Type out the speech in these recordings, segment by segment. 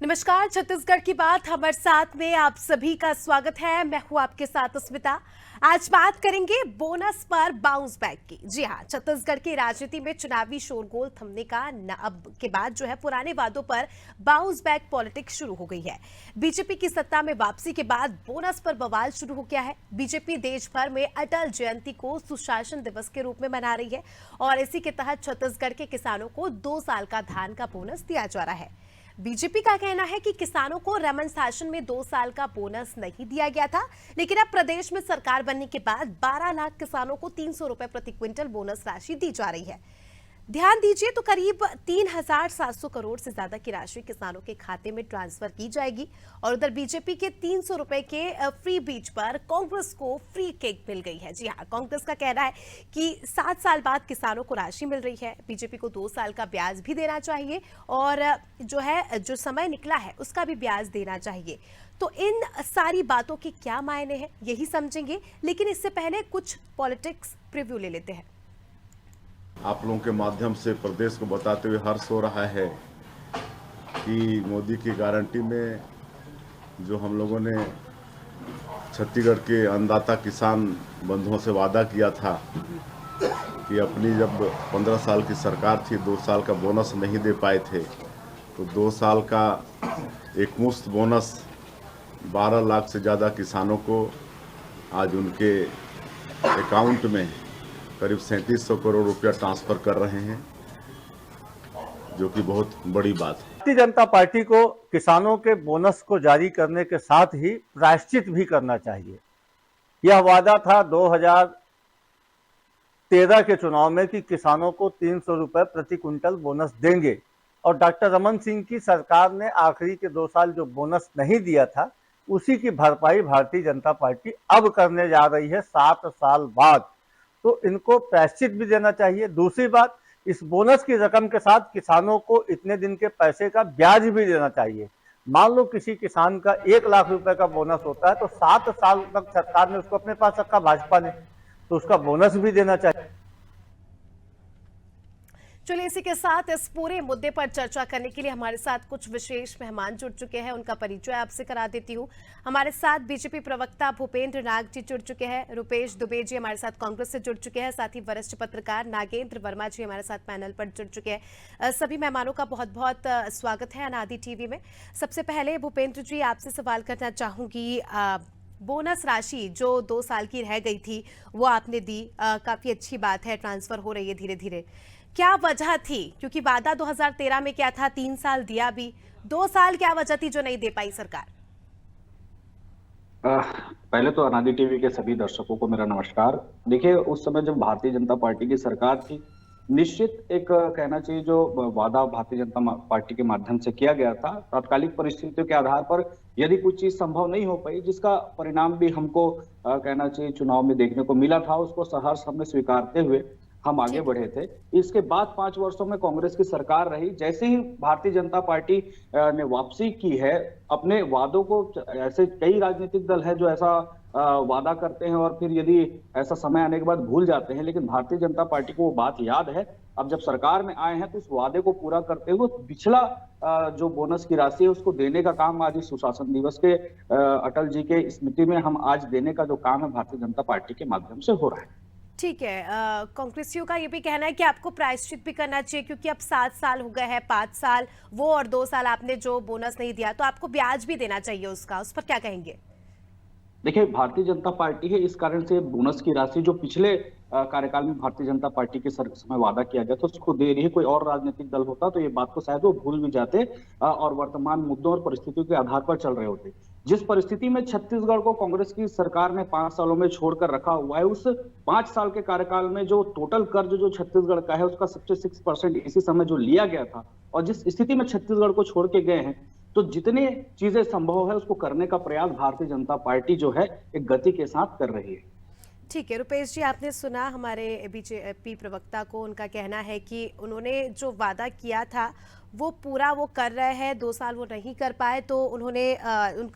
नमस्कार, छत्तीसगढ़ की बात हमारे साथ में आप सभी का स्वागत है। मैं हूं आपके साथ स्मिता। आज बात करेंगे बोनस पर बाउंस बैक की। जी हां, छत्तीसगढ़ की राजनीति में चुनावी शोरगोल थमने का अब के बाद जो है पुराने वादों पर बाउंस बैक पॉलिटिक्स शुरू हो गई है। बीजेपी की सत्ता में वापसी के बाद बोनस पर बवाल शुरू हो गया है। बीजेपी देश भर में अटल जयंती को सुशासन दिवस के रूप में मना रही है और इसी के तहत छत्तीसगढ़ के किसानों को 2 साल का धान का बोनस दिया जा रहा है। बीजेपी का कहना है कि किसानों को रमन शासन में 2 साल का बोनस नहीं दिया गया था, लेकिन अब प्रदेश में सरकार बनने के बाद 12 लाख किसानों को 300 रुपए प्रति क्विंटल बोनस राशि दी जा रही है। ध्यान दीजिए तो करीब 3,700 करोड़ से ज्यादा की राशि किसानों के खाते में ट्रांसफर की जाएगी और उधर बीजेपी के 300 रुपए के फ्री बीज पर कांग्रेस को फ्री केक मिल गई है। जी हां, कांग्रेस का कहना है कि 7 साल बाद किसानों को राशि मिल रही है। बीजेपी को 2 साल का ब्याज भी देना चाहिए और जो समय निकला है उसका भी ब्याज देना चाहिए। तो इन सारी बातों के क्या मायने हैं यही समझेंगे, लेकिन इससे पहले कुछ पॉलिटिक्स प्रीव्यू ले लेते हैं। आप लोगों के माध्यम से प्रदेश को बताते हुए हर्ष हो रहा है कि मोदी की गारंटी में जो हम लोगों ने छत्तीसगढ़ के अन्नदाता किसान बंधुओं से वादा किया था कि अपनी जब 15 साल की सरकार थी 2 साल का बोनस नहीं दे पाए थे, तो 2 साल का एक मुश्त बोनस 12 लाख से ज़्यादा किसानों को आज उनके अकाउंट में करीब 3700 करोड़ रुपया ट्रांसफर कर रहे हैं, जो कि बहुत बड़ी बात है। भारतीय जनता पार्टी को किसानों के बोनस को जारी करने के साथ ही प्रायश्चित भी करना चाहिए। यह वादा था 2013 के चुनाव में कि किसानों को 300 रुपए प्रति क्विंटल बोनस देंगे और डॉक्टर रमन सिंह की सरकार ने आखिरी के 2 साल जो बोनस नहीं दिया था उसी की भरपाई भारतीय जनता पार्टी अब करने जा रही है 7 साल बाद। तो इनको प्रायश्चित भी देना चाहिए। दूसरी बात, इस बोनस की रकम के साथ किसानों को इतने दिन के पैसे का ब्याज भी देना चाहिए। मान लो किसी किसान का 1 लाख रुपए का बोनस होता है तो 7 साल तक सरकार ने उसको अपने पास रखा, भाजपा ने, तो उसका बोनस भी देना चाहिए। चलिए, इसी के साथ इस पूरे मुद्दे पर चर्चा करने के लिए हमारे साथ कुछ विशेष मेहमान जुड़ चुके हैं। उनका परिचय आपसे करा देती हूँ। हमारे साथ बीजेपी प्रवक्ता भूपेंद्र नाग जी जुड़ चुके हैं। रुपेश दुबे जी हमारे साथ कांग्रेस से जुड़ चुके हैं। साथ ही वरिष्ठ पत्रकार नागेंद्र वर्मा जी हमारे साथ पैनल पर जुड़ चुके हैं। सभी मेहमानों का बहुत बहुत स्वागत है अनादि टीवी में। सबसे पहले भूपेंद्र जी, आपसे सवाल करना चाहूंगी। बोनस राशि जो 2 साल की रह गई थी वो आपने दी, काफी अच्छी बात है, ट्रांसफर हो रही है धीरे धीरे। क्या वजह थी? क्योंकि वादा 2013 में क्या था, 3 साल दिया भी, 2 साल क्या वजह थी जो नहीं दे पाई सरकार? पहले तो अनादि टीवी के सभी दर्शकों को मेरा नमस्कार। देखिए, उस समय जब भारतीय जनता पार्टी की सरकार थी, निश्चित एक कहना चाहिए जो वादा भारतीय जनता पार्टी के माध्यम से किया गया था, तात्कालिक परिस्थितियों के आधार पर यदि कुछ चीज संभव नहीं हो पाई, जिसका परिणाम भी हमको कहना चाहिए चुनाव में देखने को मिला था, उसको सहर्ष हमने स्वीकारते हुए हम आगे बढ़े थे। इसके बाद 5 वर्षों में कांग्रेस की सरकार रही। जैसे ही भारतीय जनता पार्टी ने वापसी की है, अपने वादों को, ऐसे कई राजनीतिक दल है जो ऐसा वादा करते हैं और फिर यदि ऐसा समय आने के बाद भूल जाते हैं, लेकिन भारतीय जनता पार्टी को वो बात याद है। अब जब सरकार में आए हैं तो उस वादे को पूरा करते हुए पिछला जो बोनस की राशि है उसको देने का काम आज इस सुशासन दिवस के अटल जी के स्मृति में हम आज देने का जो काम है भारतीय जनता पार्टी के माध्यम से हो रहा है। ठीक है, कांग्रेसियों का ये भी कहना है कि आपको प्रायश्चित भी करना चाहिए, क्योंकि अब 7 साल हो गए हैं, 5 साल वो और 2 साल आपने जो बोनस नहीं दिया, तो आपको ब्याज भी देना चाहिए उसका। उस पर क्या कहेंगे? देखिए, भारतीय जनता पार्टी है, इस कारण से बोनस की राशि जो पिछले कार्यकाल में भारतीय जनता पार्टी के समय वादा किया गया था उसको दे रही है। कोई और राजनीतिक दल होता तो ये बात को शायद वो भूल भी जाते और वर्तमान मुद्दों और परिस्थितियों के आधार पर चल रहे होते। जिस परिस्थिति में छत्तीसगढ़ को कांग्रेस की सरकार ने 5 सालों में छोड़कर रखा हुआ है, उस 5 साल के कार्यकाल में जो टोटल कर्ज जो छत्तीसगढ़ का है उसका 66% इसी समय जो लिया गया था और जिस स्थिति में छत्तीसगढ़ को छोड़ के गए हैं, तो जितने चीजें संभव है उसको करने का प्रयास भारतीय जनता पार्टी जो है एक गति के साथ कर रही है। ठीक है, रुपेश जी, आपने सुना हमारे बीजेपी प्रवक्ता को। उनका कहना है कि उन्होंने जो वादा किया था वो पूरा वो कर रहे हैं, 2 साल वो नहीं कर पाए तो उन्होंने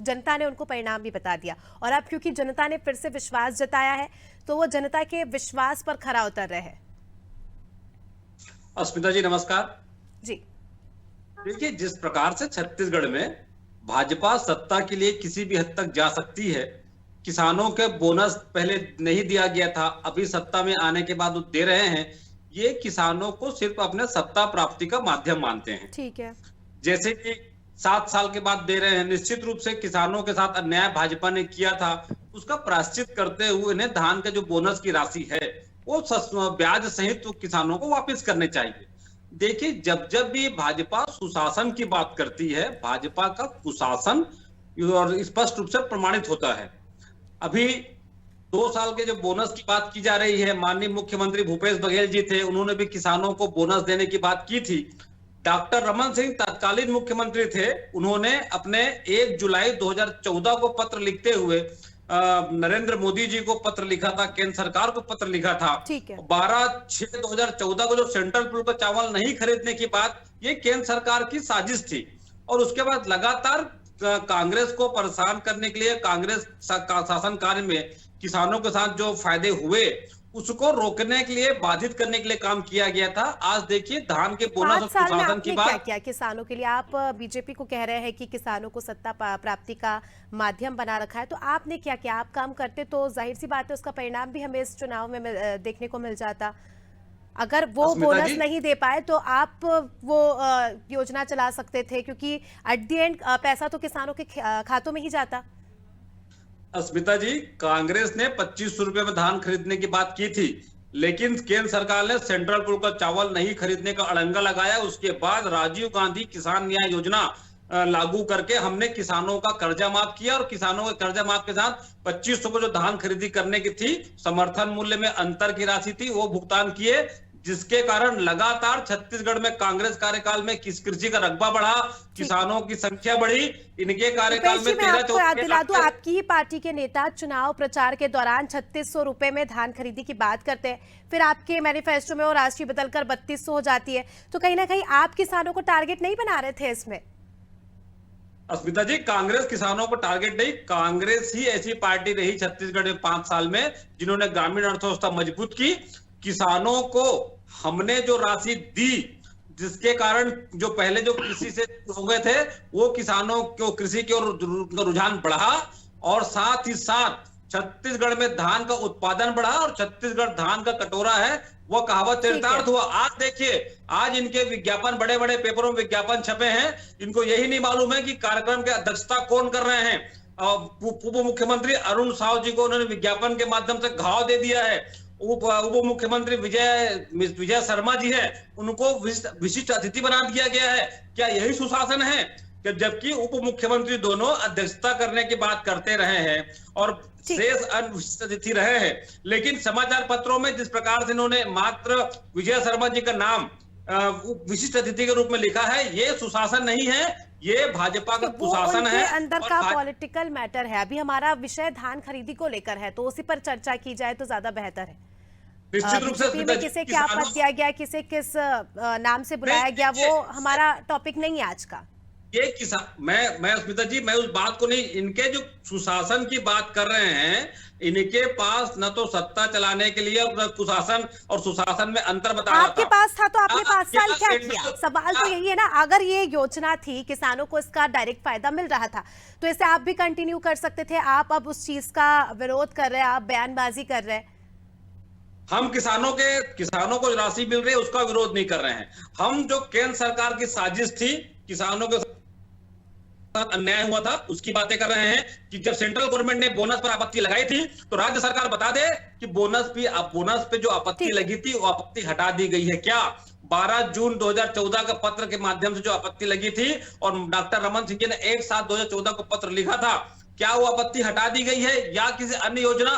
जनता ने उनको परिणाम भी बता दिया और अब क्योंकि जनता ने फिर से विश्वास जताया है तो वो जनता के विश्वास पर खरा उतर रहे हैं। अस्मिता जी नमस्कार जी। देखिए, जिस प्रकार से छत्तीसगढ़ में भाजपा सत्ता के लिए किसी भी हद तक जा सकती है, किसानों के बोनस पहले नहीं दिया गया था, अभी सत्ता में आने के बाद वो दे रहे हैं, ये किसानों को सिर्फ अपने सत्ता प्राप्ति का माध्यम मानते हैं। ठीक है। जैसे कि 7 साल के बाद दे रहे हैं, निश्चित रूप से किसानों के साथ अन्याय भाजपा ने किया था, उसका प्रायश्चित करते हुए इन्हें धान के जो बोनस की राशि है वो ब्याज सहित तो किसानों को वापस करने चाहिए। देखिए, जब जब भी भाजपा सुशासन की बात करती है, भाजपा का कुशासन और स्पष्ट रूप से प्रमाणित होता है। अभी 2 साल के जो बोनस की बात की जा रही है, माननीय मुख्यमंत्री भूपेश बघेल जी थे, उन्होंने भी किसानों को बोनस देने की बात की थी। डॉक्टर रमन सिंह तत्कालीन मुख्यमंत्री थे, उन्होंने अपने 1 जुलाई 2014 को पत्र लिखते हुए नरेंद्र मोदी जी को पत्र लिखा था, केंद्र सरकार को पत्र लिखा था। 12/6/2014 को जो सेंट्रल पूल पर चावल नहीं खरीदने की बात, ये केंद्र सरकार की साजिश थी। और उसके बाद लगातार कांग्रेस को परेशान करने के लिए, कांग्रेस का शासन कार्य में किसानों के साथ जो फायदे हुए उसको रोकने के लिए, बाधित करने के लिए काम किया गया था। आज देखिए, धान के बोनस और कुशासन की बात, क्या किया किसानों के लिए? आप बीजेपी को कह रहे हैं कि किसानों को सत्ता प्राप्ति का माध्यम बना रखा है, तो आपने क्या किया? आप काम करते तो जाहिर सी बात है उसका परिणाम भी हमें इस चुनाव में देखने को मिल जाता। अगर वो बोनस नहीं दे पाए तो आप वो योजना चला सकते थे, क्योंकि एट द एंड पैसा तो किसानों के खातों में ही जाता। अस्मिता जी, कांग्रेस ने 2500 रुपए में धान खरीदने की बात की थी, लेकिन केंद्र सरकार ने सेंट्रल पूल का चावल नहीं खरीदने का अड़ंगा लगाया। उसके बाद राजीव गांधी किसान न्याय योजना लागू करके हमने किसानों का कर्जा माफ किया, और किसानों के कर्जा माफ के साथ 2500 को जो धान खरीदी करने की थी, समर्थन मूल्य में अंतर की राशि थी, वो भुगतान किए, जिसके कारण लगातार छत्तीसगढ़ में कांग्रेस कार्यकाल में कृषि का रकबा बढ़ा, किसानों की संख्या बढ़ी। इनके कार्यकाल में 13 याद दिला दूं, आपकी ही पार्टी के नेता चुनाव प्रचार के दौरान 3600 रुपए में धान खरीदी की बात करते हैं, फिर आपके मैनिफेस्टो में वो राशि बदलकर 3200 हो जाती है। तो कहीं ना कहीं आप किसानों को टारगेट नहीं बना रहे थे इसमें? अस्मिता जी, कांग्रेस किसानों को टारगेट नहीं, कांग्रेस ही ऐसी पार्टी रही छत्तीसगढ़ में 5 साल में जिन्होंने ग्रामीण अर्थव्यवस्था मजबूत की। किसानों को हमने जो राशि दी, जिसके कारण जो पहले जो कृषि से हो गए थे, वो किसानों को कृषि की ओर रुझान बढ़ा, और साथ ही साथ छत्तीसगढ़ में धान का उत्पादन बढ़ा, और छत्तीसगढ़ धान का कटोरा है, वो कहावत चरितार्थ हुआ। आज देखिए, आज इनके विज्ञापन, बड़े बड़े पेपरों में विज्ञापन छपे हैं, इनको यही नहीं मालूम है कि कार्यक्रम की अध्यक्षता कौन कर रहे हैं। उप मुख्यमंत्री अरुण साव जी को उन्होंने विज्ञापन के माध्यम से घाव दे दिया है। उप मुख्यमंत्री विजय शर्मा जी है, उनको विशिष्ट अतिथि बना दिया गया है। क्या यही सुशासन है? कि जबकि उप मुख्यमंत्री दोनों अध्यक्षता करने की बात करते रहे हैं और शेष अविशिष्ट अतिथि रहे हैं, लेकिन समाचार पत्रों में जिस प्रकार से इन्होंने मात्र विजय शर्मा जी का नाम विशिष्ट अतिथि के रूप में लिखा है, ये सुशासन नहीं है, ये भाजपा का कुशासन है। अंदर का पॉलिटिकल मैटर है। अभी हमारा विषय धान खरीदी को लेकर है, तो उसी पर चर्चा की जाए तो ज्यादा बेहतर है। निश्चित रूप से किसे क्या पद दिया गया, किसे किस नाम से बुलाया गया, वो हमारा टॉपिक नहीं है आज का। ये किसान, मैं अस्मिता जी, मैं उस बात को नहीं, इनके जो सुशासन की बात कर रहे हैं, इनके पास न तो सत्ता चलाने के लिए कुशासन और सुशासन में अंतर बताया। आपके पास था तो आपने 5 साल क्या किया? सवाल तो यही है ना। अगर ये योजना थी, किसानों को इसका डायरेक्ट फायदा मिल रहा था, तो इसे आप भी कंटिन्यू कर सकते थे। आप अब उस चीज का विरोध कर रहे हैं, आप बयानबाजी कर रहे हैं। हम किसानों को राशि मिल रही है उसका विरोध नहीं कर रहे हैं। हम जो केंद्र सरकार की साजिश थी, किसानों के अन्याय हुआ था, उसकी बातें कर रहे हैं कि जब सेंट्रल गवर्नमेंट ने बोनस पर आपत्ति लगाई थी, तो राज्य सरकार बता दे कि बोनस पे जो आपत्ति लगी थी, वो आपत्ति हटा दी गई है क्या? 12 जून 2014 का पत्र के माध्यम से जो आपत्ति लगी थी, और डॉक्टर रमन सिंह जी ने 1/7/2014 को पत्र लिखा था, क्या वो आपत्ति हटा दी गई है या किसी अन्य योजना?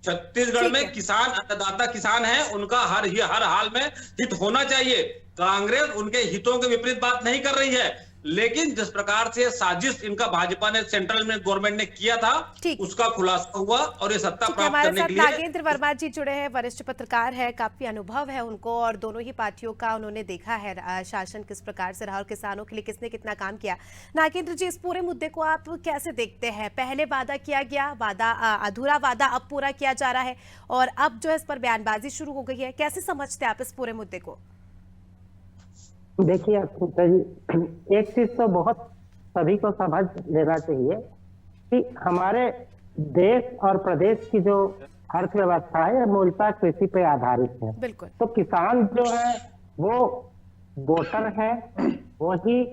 छत्तीसगढ़ में किसान, अन्नदाता किसान है, उनका हर हाल में हित होना चाहिए। कांग्रेस उनके हितों के विपरीत बात नहीं कर रही है, लेकिन जिस प्रकार से साजिश इनका भाजपा ने, सेंट्रल में गवर्नमेंट ने किया था, उसका खुलासा हुआ, और ये सत्ता प्राप्त करने के लिए। नागेंद्र वर्मा जी जुड़े हैं, वरिष्ठ पत्रकार है, काफी अनुभव है उनको, और दोनों ही पार्टियों का उन्होंने देखा है शासन किस प्रकार से रहा और किसानों के लिए किसने कितना काम किया। नागेंद्र जी, इस पूरे मुद्दे को आप कैसे देखते हैं? पहले वादा किया गया, अधूरा वादा अब पूरा किया जा रहा है, और अब जो है इस पर बयानबाजी शुरू हो गई है, कैसे समझते हैं आप इस पूरे मुद्दे को? देखिए अस्मिता जी, एक चीज तो बहुत सभी को समझ लेना चाहिए कि हमारे देश और प्रदेश की जो अर्थव्यवस्था है मूलतः कृषि पे आधारित है। बिल्कुल। तो किसान जो है वो वोटर है, वो ही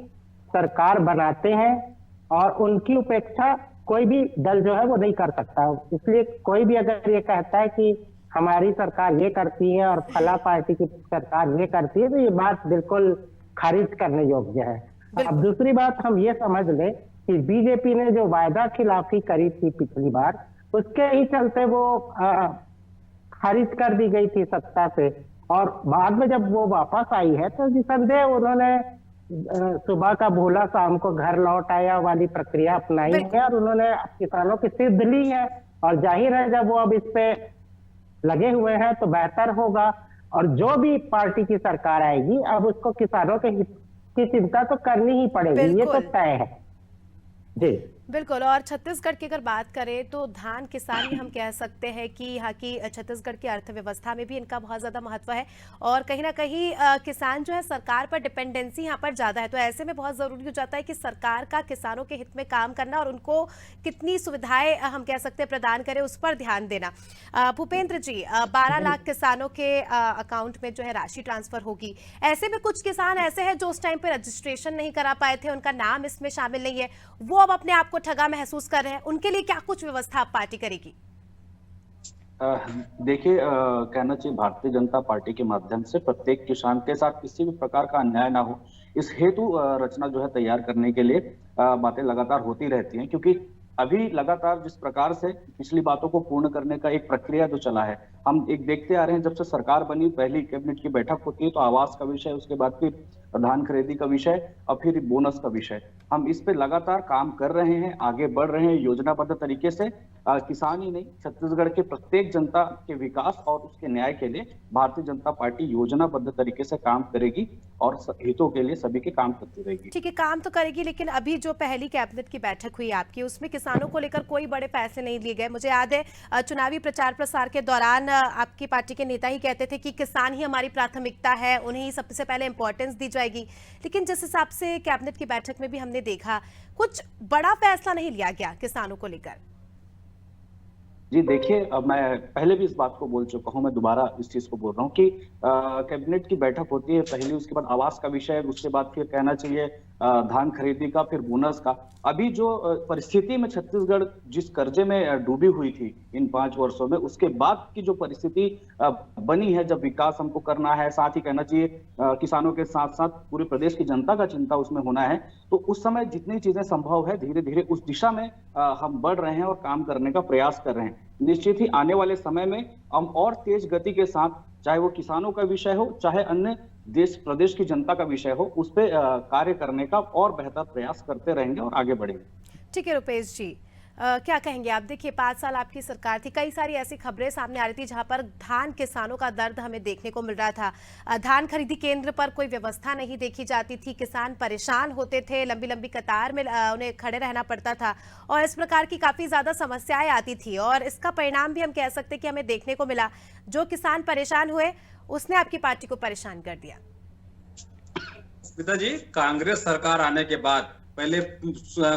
सरकार बनाते हैं और उनकी उपेक्षा कोई भी दल जो है वो नहीं कर सकता। इसलिए कोई भी अगर ये कहता है कि हमारी सरकार ये करती है और फला पार्टी की सरकार ये करती है, तो ये बात बिल्कुल खारिज करने योग्य है। अब दूसरी बात हम ये समझ लें कि बीजेपी ने जो वायदा खिलाफी करी थी पिछली बार, उसके ही चलते वो खारिज कर दी गई थी सत्ता से, और बाद में जब वो वापस आई है तो निसंदेह उन्होंने सुबह का भोला शाम को घर लौट आया वाली प्रक्रिया अपनाई है और उन्होंने किसानों की सिद्ध ली है। और जाहिर है जब वो अब इस पे लगे हुए हैं तो बेहतर होगा। और जो भी पार्टी की सरकार आएगी अब उसको किसानों के हित की चिंता तो करनी ही पड़ेगी, ये तो तय है जी। बिल्कुल। और छत्तीसगढ़ की अगर बात करें तो धान किसानी हम कह सकते हैं कि यहाँ की छत्तीसगढ़ की अर्थव्यवस्था में भी इनका बहुत ज़्यादा महत्व है और कहीं ना कहीं किसान जो है सरकार पर डिपेंडेंसी यहाँ पर ज़्यादा है। तो ऐसे में बहुत ज़रूरी हो जाता है कि सरकार का किसानों के हित में काम करना और उनको कितनी सुविधाएं हम कह सकते हैं प्रदान करें, उस पर ध्यान देना। भूपेंद्र जी, 12 लाख किसानों के अकाउंट में जो है राशि ट्रांसफर होगी। ऐसे में कुछ किसान ऐसे हैं जो उस टाइम पे रजिस्ट्रेशन नहीं करा पाए थे, उनका नाम इसमें शामिल नहीं है, वो अब अपने आप को ठगा महसूस कर रहे हैं, उनके लिए क्या कुछ व्यवस्था आप पार्टी करेगी? देखिए, कहना चाहिए भारतीय जनता पार्टी के माध्यम से प्रत्येक किसान के साथ किसी भी प्रकार का अन्याय ना हो, इस हेतु रचना जो है तैयार करने के लिए बातें लगातार होती रहती हैं। क्योंकि अभी लगातार जिस प्रकार से पिछली बातों को पूर्ण करने का एक प्रक्रिया जो चला है, हम एक देखते आ रहे हैं जब से सरकार बनी, पहली कैबिनेट की बैठक होती है तो आवास का विषय, उसके बाद फिर धान खरीदी का विषय और फिर बोनस का विषय, हम इस पे लगातार काम कर रहे हैं, आगे बढ़ रहे हैं योजनाबद्ध तरीके से। किसान ही नहीं, छत्तीसगढ़ के प्रत्येक जनता के विकास और उसके न्याय के लिए भारतीय जनता पार्टी योजनाबद्ध तरीके से काम करेगी और हितों के लिए सभी के काम करती रहेगी। ठीक है, काम तो करेगी, लेकिन अभी जो पहली कैबिनेट की बैठक हुई आपकी, उसमें किसानों को लेकर कोई बड़े फैसले नहीं लिए गए। मुझे याद है चुनावी प्रचार प्रसार के दौरान आपकी पार्टी के नेता ही कहते थे कि किसान ही हमारी प्राथमिकता है, उन्हें ही सबसे पहले इंपॉर्टेंस दी जाएगी। लेकिन जिस हिसाब से कैबिनेट की बैठक में भी हमने देखा, कुछ बड़ा फैसला नहीं लिया गया किसानों को लेकर। जी देखिए, अब मैं पहले भी इस बात को बोल चुका हूं, मैं दोबारा इस चीज को बोल रहा हूं कि कैबिनेट की बैठक होती है पहली, उसके बाद आवास का विषय, उसके बाद फिर कहना चाहिए धान खरीदी का, फिर बोनस का। अभी जो परिस्थिति में छत्तीसगढ़ जिस कर्जे में डूबी हुई थी इन 5 वर्षों में, उसके बाद की जो परिस्थिति बनी है, जब विकास हमको करना है, साथ ही कहना चाहिए किसानों के साथ साथ पूरे प्रदेश की जनता का चिंता उसमें होना है, तो उस समय जितनी चीजें संभव है धीरे धीरे उस दिशा में हम बढ़ रहे हैं और काम करने का प्रयास कर रहे हैं। निश्चित ही आने वाले समय में हम और तेज गति के साथ, चाहे वो किसानों का विषय हो, चाहे अन्य देश प्रदेश की जनता का विषय हो, उस पे कार्य करने का और बेहतर प्रयास करते रहेंगे और आगे बढ़ेंगे। ठीक है रुपेश जी, क्या कहेंगे आप? देखिए 5 साल आपकी सरकार थी, कई सारी ऐसी खबरें सामने आ रही थी जहां पर धान किसानों का दर्द हमें देखने को मिल रहा था। धान खरीदी केंद्र पर कोई व्यवस्था नहीं देखी जाती थी, किसान परेशान होते थे, लंबी लंबी कतार में उन्हें खड़े रहना पड़ता था और इस प्रकार की काफी ज्यादा समस्याएं आती थी। और इसका परिणाम भी हम कह सकते कि हमें देखने को मिला, जो किसान परेशान हुए उसने आपकी पार्टी को परेशान कर दिया। पिताजी, कांग्रेस सरकार आने के बाद पहले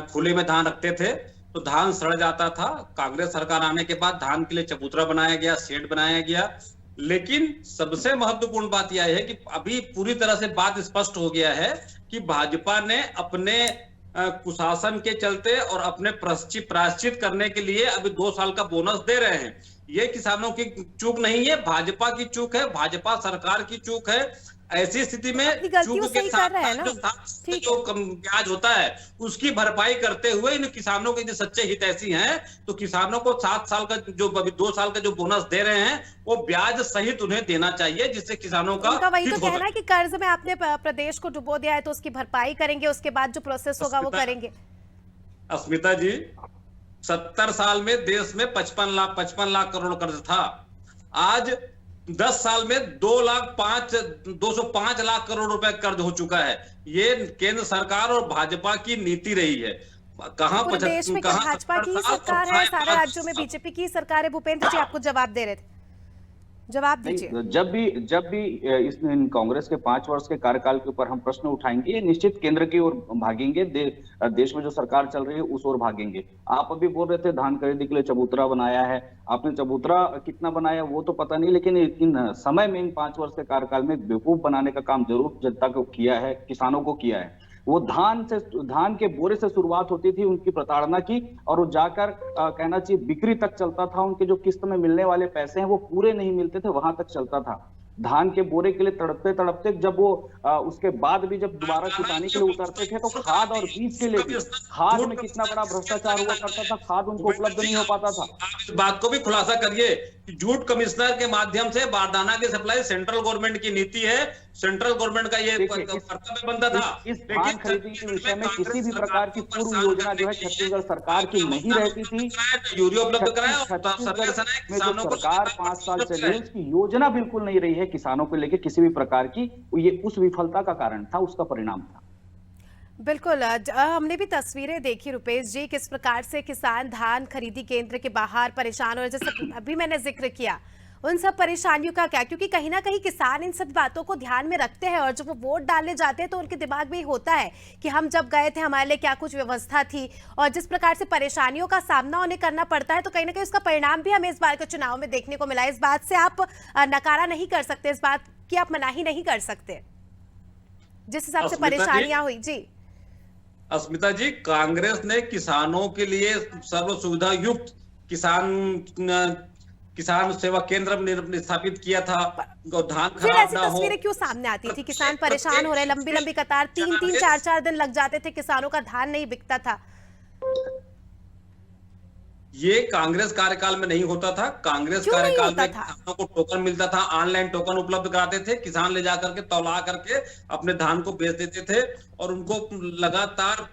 खुले में धान रखते थे तो धान सड़ जाता था। कांग्रेस सरकार आने के बाद धान के लिए चबूतरा बनाया गया, शेड बनाया गया। लेकिन सबसे महत्वपूर्ण बात यह है कि अभी पूरी तरह से बात स्पष्ट हो गया है कि भाजपा ने अपने कुशासन के चलते और अपने प्रायश्चित करने के लिए अभी 2 साल का बोनस दे रहे हैं। ये किसानों की चूक नहीं है, भाजपा की चूक है, भाजपा सरकार की चूक है। ऐसी स्थिति में चूक के साथ जो ब्याज होता है उसकी भरपाई करते हुए इन किसानों के जो सच्चे हितैषी हैं, तो किसानों को 7 साल का जो अभी 2 साल का जो बोनस दे रहे हैं वो ब्याज सहित उन्हें देना चाहिए, जिससे किसानों का वही तो कहना है कि कर्ज में आपने प्रदेश को डुबो दिया है तो उसकी भरपाई करेंगे, उसके बाद जो प्रोसेस होगा वो करेंगे। अस्मिता जी, 70 साल में देश में 55 लाख करोड़ कर्ज था। आज 10 साल में 205 लाख करोड़ रुपए कर्ज हो चुका है। ये केंद्र सरकार और भाजपा की नीति रही है। कहां देश में भाजपा की सरकार है, सारे राज्यों में बीजेपी की सरकार है। भूपेंद्र जी आपको जवाब दे रहे थे। जवाब दीजिए। नहीं, जब भी इन कांग्रेस के 5 वर्ष के कार्यकाल के ऊपर हम प्रश्न उठाएंगे, ये निश्चित केंद्र की ओर भागेंगे, देश में जो सरकार चल रही है उस ओर भागेंगे। आप अभी बोल रहे थे धान खरीदी के लिए चबूतरा बनाया है, आपने चबूतरा कितना बनाया वो तो पता नहीं, लेकिन इन समय में इन 5 वर्ष के कार्यकाल में बेवकूफ बनाने का काम जरूर जनता को किया है, किसानों को किया है। वो धान के बोरे से शुरुआत होती थी उनकी प्रताड़ना की, और वो जाकर कहना चाहिए बिक्री तक चलता था। उनके जो किस्त में मिलने वाले पैसे हैं वो पूरे नहीं मिलते थे, वहां तक चलता था। धान के बोरे के लिए तड़पते तड़पते जब वो उसके बाद भी जब दोबारा किसानी के लिए उतरते थे तो खाद और बीज के लिए भी, खाद में कितना बड़ा भ्रष्टाचार हुआ करता था, खाद उनको उपलब्ध नहीं हो पाता था। आप इस बात को भी खुलासा करिए कि जूट कमिश्नर के माध्यम से बारदाना की सप्लाई सेंट्रल गवर्नमेंट की नीति है, सेंट्रल गवर्नमेंट का ये कर्तव्य बनता था। इस धान खरीदी के विषय में किसी भी प्रकार की पूर्व योजना जो है छत्तीसगढ़ सरकार की नहीं रहती थी। यूरिया उपलब्ध कराया, छत्तीसगढ़ में जो सरकार 5 साल चली है उसकी योजना बिल्कुल नहीं रही है किसानों को लेकर किसी भी प्रकार की। ये उस विफलता का कारण था, उसका परिणाम था। बिल्कुल, हमने भी तस्वीरें देखी रुपेश जी, किस प्रकार से किसान धान खरीदी केंद्र के बाहर परेशान, और जैसे अभी मैंने जिक्र किया उन सब परेशानियों का क्या, क्योंकि कहीं ना कहीं किसान इन सब बातों को ध्यान में रखते हैं, और जब वो वोट डालने जाते हैं तो उनके दिमाग में होता है कि हम जब गए थे हमारे लिए क्या कुछ व्यवस्था थी, और जिस प्रकार से परेशानियों का सामना उन्हें करना पड़ता है, तो कहीं ना कहीं उसका परिणाम भी हमें इस बार के चुनाव में देखने को मिला। इस बात से आप नकारा नहीं कर सकते, इस बात की आप मनाही नहीं कर सकते, जिस हिसाब से परेशानियां हुई। जी अस्मिता जी, कांग्रेस ने किसानों के लिए सर्व सुविधा युक्त किसान सेवा केंद्र स्थापित किया था, धान फिर खराब ऐसी ना हो। तस्वीरें क्यों सामने आती थी? किसान परेशान हो रहे, लंबी लंबी कतार, 3-3 4-4 दिन लग जाते थे, किसानों का धान नहीं बिकता था। ये कांग्रेस कार्यकाल में नहीं होता था। कांग्रेस कार्यकाल में किसानों को टोकन मिलता था, ऑनलाइन टोकन उपलब्ध कराते थे, किसान ले जाकर के तौला करके अपने धान को बेच देते थे, और उनको लगातार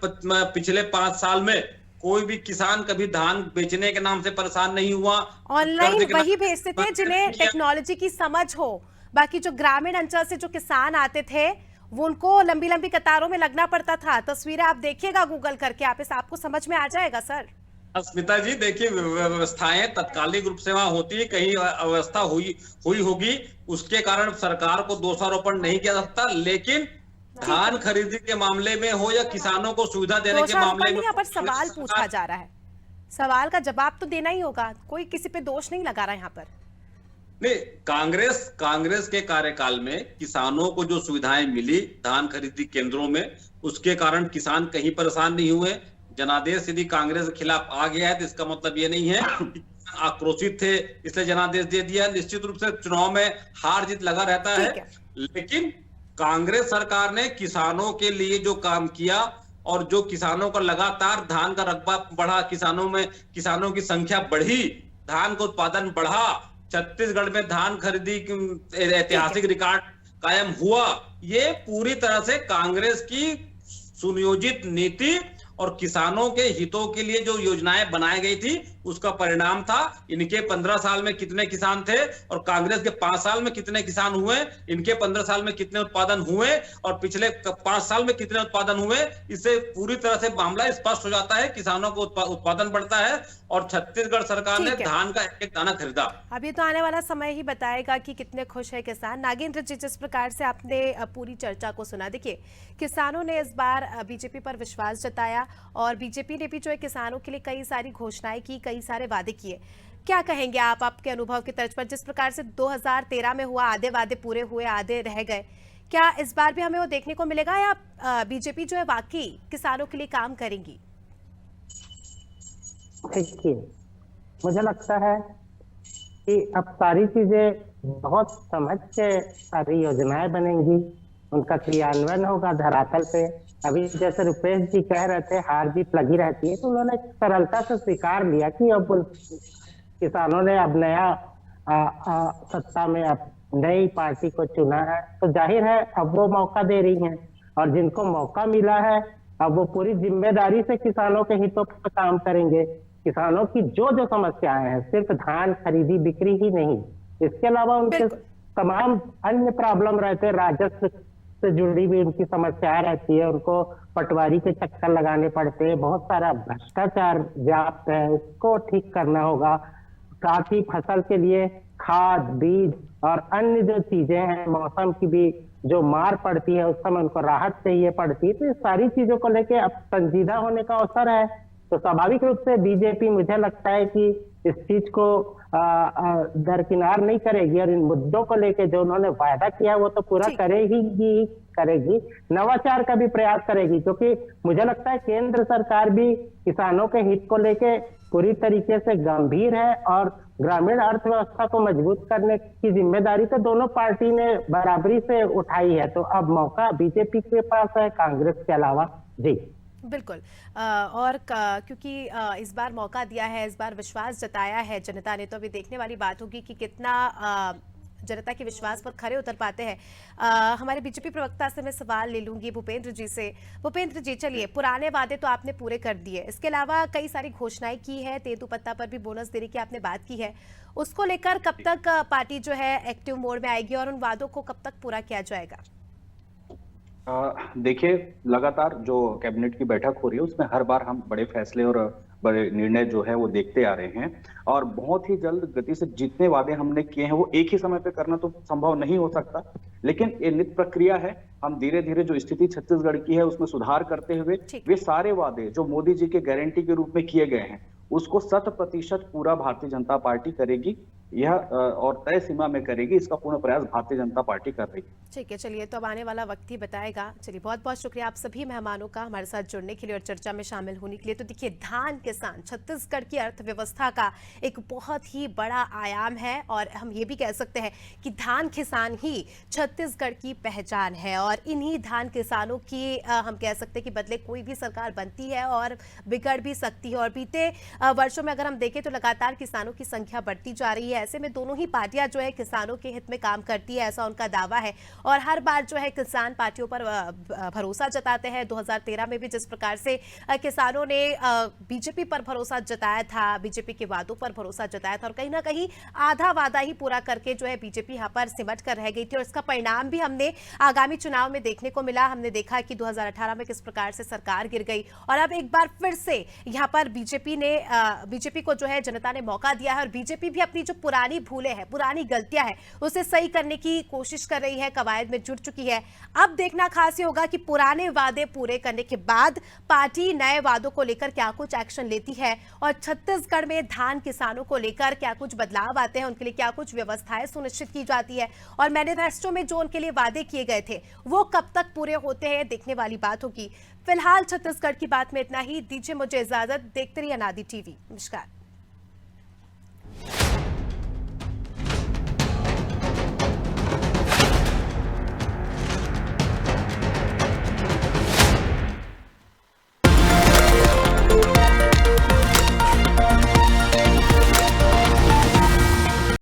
पिछले 5 साल में कोई भी किसान कभी धान बेचने के नाम से परेशान नहीं हुआ। ऑनलाइन वही भेजते थे जिन्हें टेक्नोलॉजी की समझ हो, बाकी जो ग्रामीण अंचल से जो किसान आते थे वो उनको लंबी लंबी कतारों में लगना पड़ता था। तस्वीरें आप देखिएगा गूगल करके, आप आपको समझ में आ जाएगा सर। अस्मिता जी देखिए, व्यवस्थाएं तत्कालिक रूप से वहां होती है, कहीं अव्यवस्था हुई होगी, उसके कारण सरकार को दोषारोपण नहीं किया जा सकता, लेकिन धान खरीदी के मामले में हो या किसानों को सुविधा देने के मामले में, यहाँ पर सवाल पूछा जा रहा है, सवाल का जवाब तो देना ही होगा, कोई किसी पे दोष नहीं लगा रहा यहाँ पर। नहीं, कांग्रेस के कार्यकाल में किसानों को जो सुविधाएं मिली धान खरीदी केंद्रों में, उसके कारण किसान कहीं परेशान नहीं हुए। जनादेश यदि कांग्रेस के खिलाफ आ गया है तो इसका मतलब ये नहीं है कि आक्रोशित थे इसलिए जनादेश दे दिया। निश्चित रूप से चुनाव में हार जीत लगा रहता है, लेकिन कांग्रेस सरकार ने किसानों के लिए जो काम किया, और जो किसानों का लगातार धान का रकबा बढ़ा, किसानों की संख्या बढ़ी, धान का उत्पादन बढ़ा, छत्तीसगढ़ में धान खरीदी ऐतिहासिक रिकॉर्ड कायम हुआ। ये पूरी तरह से कांग्रेस की सुनियोजित नीति और किसानों के हितों के लिए जो योजनाएं बनाई गई थी उसका परिणाम था। इनके 15 साल में कितने किसान थे और कांग्रेस के 5 साल में कितने किसान हुए, इनके 15 साल में कितने उत्पादन हुए और पिछले 5 साल में कितने उत्पादन हुए, इससे पूरी तरह से मामला स्पष्ट हो जाता है। किसानों को उत्पादन बढ़ता है और छत्तीसगढ़ सरकार ने धान का एक दाना खरीदा। अभी तो आने वाला समय ही बताएगा कि कितने खुश है किसान। नागेंद्र जी, जिस प्रकार से आपने पूरी चर्चा को सुना, देखिए किसानों ने इस बार बीजेपी पर विश्वास जताया और बीजेपी ने भी जो है किसानों के लिए कई सारी घोषणाएं की, कई सारे वादे किए। क्या कहेंगे आप आपके अनुभव की तर्ज पर, जिस प्रकार से 2013 में हुआ, आधे वादे पूरे हुए, आधे रह गए, क्या इस बार भी हमें वो देखने को मिलेगा या बीजेपी जो है वाकई किसानों के लिए काम करेंगी? देखिए, मुझे लगता है कि अब सारी चीजें बहुत समझ के सारी योजनाएं बनेंगी, उनका क्रियान्वयन होगा धरातल पे। अभी जैसे रुपेश जी कह रहे थे हार जीत लगी रहती है, तो उन्होंने सरलता से स्वीकार लिया कि अब किसानों ने अब नया सत्ता में अब नई पार्टी को चुना है, तो जाहिर है अब वो मौका दे रही हैं, और जिनको मौका मिला है अब वो पूरी जिम्मेदारी से किसानों के हितों पर काम करेंगे। किसानों की जो जो समस्याएं हैं, सिर्फ धान खरीदी बिक्री ही नहीं, इसके अलावा उनके तमाम अन्य प्रॉब्लम रहते हैं, राजस्व से जुड़ी भी उनकी समस्याएं रहती है, उनको पटवारी के चक्कर लगाने पड़ते हैं, बहुत सारा भ्रष्टाचार व्याप्त है, उसको ठीक करना होगा। साथ ही फसल के लिए खाद, बीज और अन्य जो चीजें हैं, मौसम की भी जो मार पड़ती है उस समय उनको राहत चाहिए पड़ती है, तो ये सारी चीजों को लेके अब संजीदा होने का अवसर है। तो स्वाभाविक रूप से बीजेपी, मुझे लगता है कि इस चीज को दरकिनार नहीं करेगी और इन मुद्दों को लेके जो उन्होंने वायदा किया वो तो पूरा करेगी। नवाचार का भी प्रयास करेगी, क्योंकि मुझे लगता है केंद्र सरकार भी किसानों के हित को लेके पूरी तरीके से गंभीर है और ग्रामीण अर्थव्यवस्था को मजबूत करने की जिम्मेदारी तो दोनों पार्टी ने बराबरी से उठाई है। तो अब मौका बीजेपी के पास है, कांग्रेस के अलावा। जी बिल्कुल। क्योंकि इस बार मौका दिया है, इस बार विश्वास जताया है जनता ने, तो अभी देखने वाली बात होगी कि कितना जनता के विश्वास पर खरे उतर पाते हैं। हमारे बीजेपी प्रवक्ता से मैं सवाल ले लूंगी भूपेंद्र जी से। भूपेंद्र जी, चलिए, पुराने वादे तो आपने पूरे कर दिए, इसके अलावा कई सारी घोषणाएं की है, तेंदुपत्ता पर भी बोनस देने की आपने बात की है, उसको लेकर कब तक पार्टी जो है एक्टिव मोड में आएगी और उन वादों को कब तक पूरा किया जाएगा? देखिए, लगातार जो कैबिनेट की बैठक हो रही है उसमें हर बार हम बड़े फैसले और बड़े निर्णय जो है वो देखते आ रहे हैं और बहुत ही जल्द गति से जितने वादे हमने किए हैं वो एक ही समय पे करना तो संभव नहीं हो सकता, लेकिन ये नित्य प्रक्रिया है। हम धीरे धीरे जो स्थिति छत्तीसगढ़ की है उसमें सुधार करते हुए वे सारे वादे जो मोदी जी के गारंटी के रूप में किए गए हैं उसको 100% पूरा भारतीय जनता पार्टी करेगी, यह और तय सीमा में करेगी। इसका पूर्ण प्रयास भारतीय जनता पार्टी कर रही है। ठीक है, चलिए, तो अब आने वाला वक्त ही बताएगा। चलिए, बहुत बहुत शुक्रिया आप सभी मेहमानों का हमारे साथ जुड़ने के लिए और चर्चा में शामिल होने के लिए। तो देखिए, धान किसान छत्तीसगढ़ की अर्थव्यवस्था का एक बहुत ही बड़ा आयाम है और हम ये भी कह सकते हैं कि धान किसान ही छत्तीसगढ़ की पहचान है और इन्हीं धान किसानों की हम कह सकते हैं कि बदले कोई भी सरकार बनती है और बिगड़ भी सकती है। और बीते वर्षों में अगर हम देखें तो लगातार किसानों की संख्या बढ़ती जा रही है। ऐसे में दोनों ही पार्टियां जो है किसानों के हित में काम करती है, ऐसा उनका दावा है और हर बार जो है किसान पार्टियों पर भरोसा जताते हैं। 2013 में भी जिस प्रकार से किसानों ने बीजेपी पर भरोसा जताया था, बीजेपी के वादों पर भरोसा जताया था और कहीं ना कहीं आधा वादा ही पूरा करके जो है बीजेपी यहाँ पर सिमट कर रह गई थी और इसका परिणाम भी हमने आगामी चुनाव में देखने को मिला। हमने देखा कि 2018 में किस प्रकार से सरकार गिर गई और अब एक बार फिर से यहाँ पर बीजेपी को जो है जनता ने मौका दिया है और बीजेपी भी अपनी जो पुरानी भूलें हैं, पुरानी गलतियां हैं, उसे सही करने की कोशिश कर रही है, कवायद में जुट चुकी है। अब देखना खास ये होगा कि पुराने वादे पूरे करने के बाद पार्टी नए वादों को लेकर क्या कुछ एक्शन लेती है और छत्तीसगढ़ में धान किसानों को लेकर क्या कुछ बदलाव आते हैं, उनके लिए क्या कुछ व्यवस्थाएं सुनिश्चित की जाती है और मैनिफेस्टो में जो उनके लिए वादे किए गए थे वो कब तक पूरे होते हैं, देखने वाली बात होगी। फिलहाल छत्तीसगढ़ की बात में इतना ही। दीजिए मुझे इजाजत। देखते रहिए अनादि टीवी। नमस्कार।